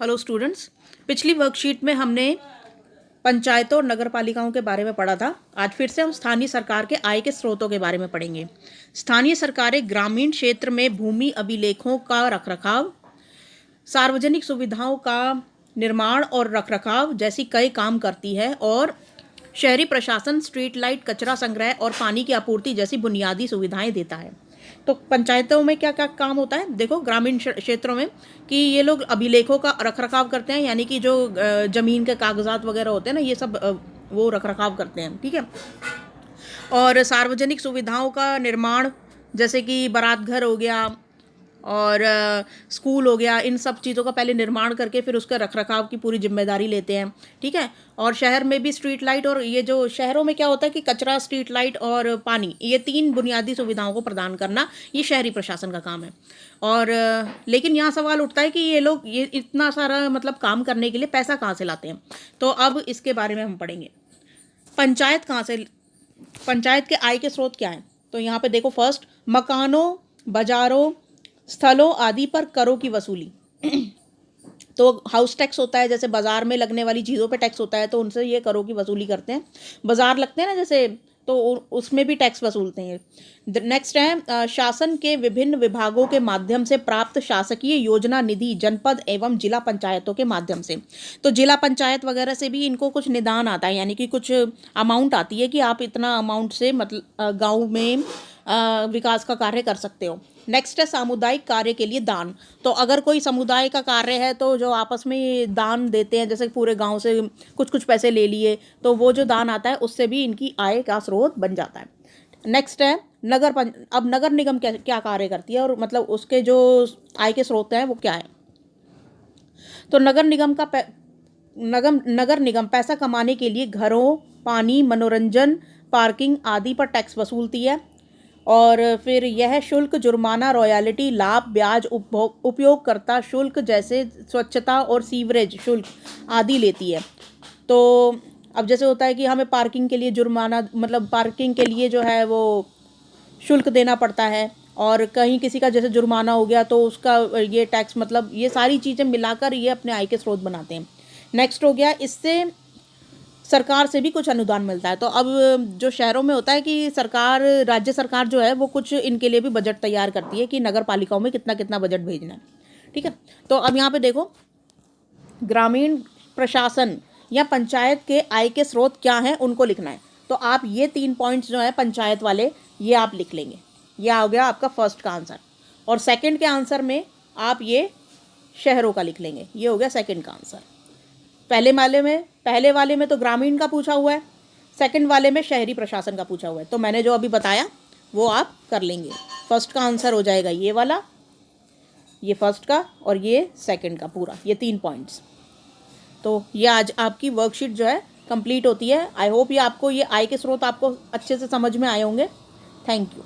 Hello students. पिछली worksheet में हमने पंचायतों और नगर पालिकाओं के बारे में पढ़ा था। आज फिर से हम स्थानीय सरकार के आय के स्रोतों के बारे में पढ़ेंगे। स्थानीय सरकारें ग्रामीण क्षेत्र में भूमि अभिलेखों का रखरखाव, सार्वजनिक सुविधाओं का निर्माण और रखरखाव जैसी कई काम करती है और शहरी प्रशासन स्ट्रीट लाइट, कचरा संग्रह और पानी की आपूर्ति जैसी बुनियादी सुविधाएं देता है। तो पंचायतों में क्या क्या काम होता है, देखो ग्रामीण क्षेत्रों में कि ये लोग अभिलेखों का रखरखाव करते हैं, यानी कि जो ज़मीन के कागजात वगैरह होते हैं ना, ये सब वो रखरखाव करते हैं, ठीक है। और सार्वजनिक सुविधाओं का निर्माण, जैसे कि बारात घर हो गया और स्कूल हो गया, इन सब चीज़ों का पहले निर्माण करके फिर उसका रखरखाव की पूरी जिम्मेदारी लेते हैं, ठीक है। और शहर में भी स्ट्रीट लाइट, और ये जो शहरों में क्या होता है कि कचरा, स्ट्रीट लाइट और पानी, ये तीन बुनियादी सुविधाओं को प्रदान करना ये शहरी प्रशासन का काम है। और लेकिन यहाँ सवाल उठता है कि ये लोग ये इतना सारा मतलब काम करने के लिए पैसा कहाँ से लाते हैं। तो अब इसके बारे में हम पढ़ेंगे। पंचायत के आय के स्रोत क्या हैं। तो यहाँ पे देखो, फर्स्ट, मकानों, बाजारों, स्थलों आदि पर करों की वसूली। तो हाउस टैक्स होता है, जैसे बाजार में लगने वाली चीज़ों पे टैक्स होता है, तो उनसे ये करों की वसूली करते हैं। बाजार लगते हैं ना जैसे, तो उसमें भी टैक्स वसूलते हैं। नेक्स्ट है शासन के विभिन्न विभागों के माध्यम से प्राप्त शासकीय योजना निधि जनपद एवं जिला पंचायतों के माध्यम से। तो जिला पंचायत वगैरह से भी इनको कुछ निदान आता है, यानी कि कुछ अमाउंट आती है कि आप इतना अमाउंट से मतलब गाँव में विकास का कार्य कर सकते हो। नेक्स्ट है सामुदायिक कार्य के लिए दान। तो अगर कोई समुदाय का कार्य है तो जो आपस में दान देते हैं, जैसे पूरे गांव से कुछ कुछ पैसे ले लिए, तो वो जो दान आता है उससे भी इनकी आय का स्रोत बन जाता है। नेक्स्ट है अब नगर निगम क्या कार्य करती है, और मतलब उसके जो आय के स्रोत हैं वो क्या है। तो नगर निगम पैसा कमाने के लिए घरों, पानी, मनोरंजन, पार्किंग आदि पर टैक्स वसूलती है। और फिर यह शुल्क जुर्माना, रॉयल्टी, लाभ, ब्याज, उपयोगकर्ता शुल्क जैसे स्वच्छता और सीवरेज शुल्क आदि लेती है। तो अब जैसे होता है कि हमें पार्किंग के लिए जुर्माना, मतलब पार्किंग के लिए जो है वो शुल्क देना पड़ता है, और कहीं किसी का जैसे जुर्माना हो गया तो उसका ये टैक्स, मतलब ये सारी चीज़ें मिलाकर ये अपने आय के स्रोत बनाते हैं। नेक्स्ट हो गया, इससे सरकार से भी कुछ अनुदान मिलता है। तो अब जो शहरों में होता है कि सरकार, राज्य सरकार जो है वो कुछ इनके लिए भी बजट तैयार करती है कि नगर पालिकाओं में कितना कितना बजट भेजना है, ठीक है। तो अब यहाँ पे देखो, ग्रामीण प्रशासन या पंचायत के आय के स्रोत क्या हैं उनको लिखना है। तो आप ये 3 पॉइंट्स जो है पंचायत वाले, ये आप लिख लेंगे। ये आ गया आपका फर्स्ट का आंसर। और सेकंड के आंसर में आप ये शहरों का लिख लेंगे। ये हो गया सेकंड का आंसर। पहले वाले में तो ग्रामीण का पूछा हुआ है, सेकंड वाले में शहरी प्रशासन का पूछा हुआ है। तो मैंने जो अभी बताया वो आप कर लेंगे। फर्स्ट का आंसर हो जाएगा ये वाला, ये फर्स्ट का, और ये सेकंड का पूरा, ये 3 पॉइंट्स। तो ये आज आपकी वर्कशीट जो है कंप्लीट होती है। आई होप ये आय के स्रोत आपको अच्छे से समझ में आए होंगे। Thank you.